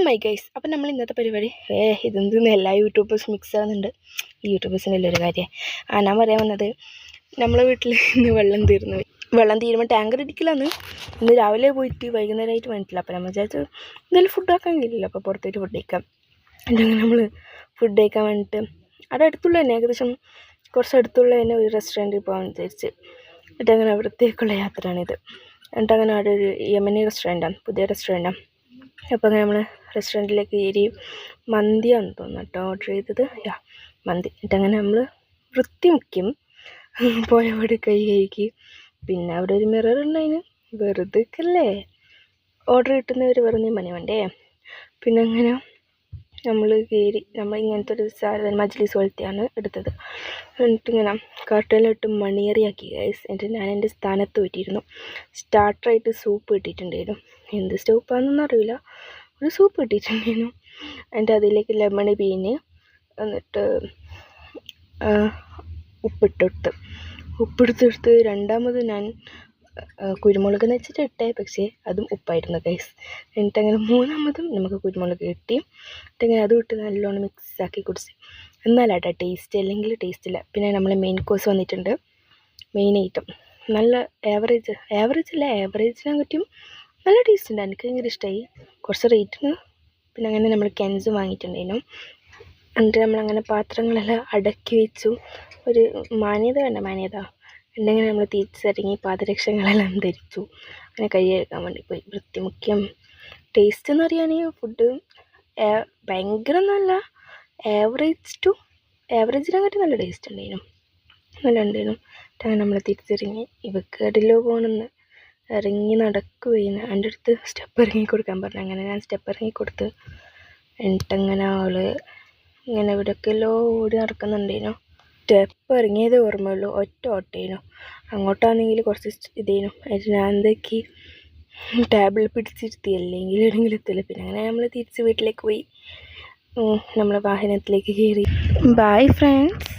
My guys, അപ്പം നമ്മൾ ഇന്നത്തെ പരിപാടി ഇതെന്തെന്ന് എല്ലാ യൂട്യൂബേഴ്സ് മിക്സ് ആകുന്നുണ്ട്. ഈ യൂട്യൂബേഴ്സിൻ്റെ ഒരു കാര്യം ഞാൻ പറയാൻ വന്നത്, നമ്മളെ വീട്ടിൽ ഇന്ന് വെള്ളം തീരുമ്പോൾ ടാങ്കർ ഇരിക്കില്ലാന്ന് ഇന്ന് രാവിലെ പോയിട്ട് വൈകുന്നേരമായിട്ട് വന്നിട്ടില്ല. അപ്പോൾ നമ്മൾ വിചാരിച്ചു എന്തായാലും ഫുഡ് ആക്കാൻ കഴിയില്ല, അപ്പോൾ പുറത്തേക്ക് ഫുഡ് കഴിക്കാം. അല്ലെങ്കിൽ നമ്മൾ ഫുഡ് കഴിക്കാൻ വേണ്ടിയിട്ട് അവിടെ അടുത്തുള്ള തന്നെ ഏകദേശം കുറച്ച് അടുത്തുള്ള തന്നെ ഒരു റെസ്റ്റോറൻറ്റിൽ പോകാൻ വിചാരിച്ച്. എന്നിട്ടങ്ങനെ അവിടത്തേക്കുള്ള യാത്രയാണിത്. എന്നിട്ടങ്ങനെ അവിടെ ഒരു യമനി റെസ്റ്റോറൻറ്റാണ്, പുതിയ റെസ്റ്റോറൻറ്റാണ്. അപ്പോൾ അങ്ങനെ നമ്മൾ റെസ്റ്റോറൻറ്റിലേക്ക് കയറി മന്തിയാണെന്ന് തോന്നുന്നു കേട്ടോ ഓർഡർ ചെയ്തത്. മന്തി. എന്നിട്ടങ്ങനെ നമ്മൾ വൃത്തി മുഖ്യം പോയവിടെ കൈ കഴുകി. പിന്നെ അവിടെ ഒരു മിറർ ഉണ്ടായിന്, വെറുതെ അല്ലേ ഓർഡർ കിട്ടുന്നവർ വെറുതെ മണി വേണ്ടേ. പിന്നെ അങ്ങനെ നമ്മൾ കയറി, നമ്മൾ ഇങ്ങനത്തെ ഒരു സാധനം മജ്ലിസ് പോലത്തെയാണ് എടുത്തത്. എന്നിട്ടിങ്ങനെ കർട്ടനിലിട്ട് മണിയറിയാക്കി ഗൈസ്. എന്നിട്ട് ഞാൻ എൻ്റെ സ്ഥാനത്ത് പറ്റിയിരുന്നു. സ്റ്റാർട്ടറായിട്ട് സൂപ്പ് കിട്ടിയിട്ടുണ്ടായിരുന്നു. എന്ത് സൂപ്പാണെന്നൊന്നും അറിയില്ല, ഒരു സൂപ്പ് കിട്ടിയിട്ടുണ്ടായിരുന്നു. എന്നിട്ട് അതിലേക്ക് ലെമൺ പിഴിഞ്ഞ് എന്നിട്ട് ഉപ്പെടുത്തെടുത്ത് രണ്ടാമത് ഞാൻ കുരുമുളക് വെച്ചിട്ട് ഇട്ടേ, പക്ഷേ അതും ഉപ്പായിരുന്നു ഗൈസ്. എന്നിട്ടങ്ങനെ മൂന്നാമതും നമുക്ക് കുരുമുളക് കിട്ടി. എന്നിട്ടങ്ങനെ അതും ഇട്ട് നല്ലോണം മിക്സാക്കി കുടിച്ച്. എന്നാലാട്ടോ ടേസ്റ്റ്, അല്ലെങ്കിൽ ടേസ്റ്റ് ഇല്ല. പിന്നെ നമ്മളെ മെയിൻ കോഴ്സ് വന്നിട്ടുണ്ട്, മെയിൻ ഐറ്റം. നല്ല ആവറേജിനെ പറ്റിയും നല്ല ടേസ്റ്റ് ഉണ്ട്. എനിക്ക് ഭയങ്കര ഇഷ്ടമായി. കുറച്ച് റേറ്റിന്. പിന്നെ അങ്ങനെ നമ്മൾ കെൻസ് വാങ്ങിയിട്ടുണ്ടായിരുന്നു. എന്നിട്ട് നമ്മളങ്ങനെ പാത്രങ്ങളെല്ലാം അടക്കി വെച്ചു. ഒരു മാന്യത ഉണ്ടെങ്കിൽ നമ്മൾ തിരിച്ചിറങ്ങി പാദരക്ഷകളെല്ലാം ധരിച്ചു. അങ്ങനെ കൈ കഴുകാൻ വേണ്ടി പോയി. വൃത്തി മുഖ്യം. ടേസ്റ്റ് എന്ന് പറയുകയാണെങ്കിൽ ഫുഡ് ഭയങ്കര നല്ല ആവറേജിനെക്കാട്ടി നല്ല ടേസ്റ്റ് ഉണ്ടായിരുന്നു, നല്ല ഉണ്ടായിരുന്നു. അങ്ങനെ നമ്മൾ തിരിച്ചിറങ്ങി. ഇവക്ക് എടിലോ പോകണമെന്ന് ഇറങ്ങി നടക്കുകയെന്ന് എൻ്റെ അടുത്ത് സ്റ്റെപ്പ് ഇറങ്ങി കൊടുക്കാൻ പറഞ്ഞു. അങ്ങനെ ഞാൻ സ്റ്റെപ്പ് ഇറങ്ങി കൊടുത്ത്. എന്നിട്ടങ്ങനെ അവൾ ഇങ്ങനെ ഇവിടേക്കെല്ലോ ഓടി നടക്കുന്നുണ്ടേനു. സ്റ്റെപ്പ് ഇറങ്ങിയതേ ഓർമ്മയുള്ളൂ, ഒറ്റ ഓട്ടേനു. അങ്ങോട്ടാണെങ്കിൽ കുറച്ച് ഇതേനു. അതിന് ഞാൻ എന്താക്കി ടേബിൾ പിടിച്ചിരുത്തി, അല്ലെങ്കിൽ എവിടെയെങ്കിലും എത്തില്ല. പിന്നെ അങ്ങനെ നമ്മൾ തിരിച്ച് വീട്ടിലേക്ക് പോയി. നമ്മളെ വാഹനത്തിലേക്ക് കയറി. Bye friends.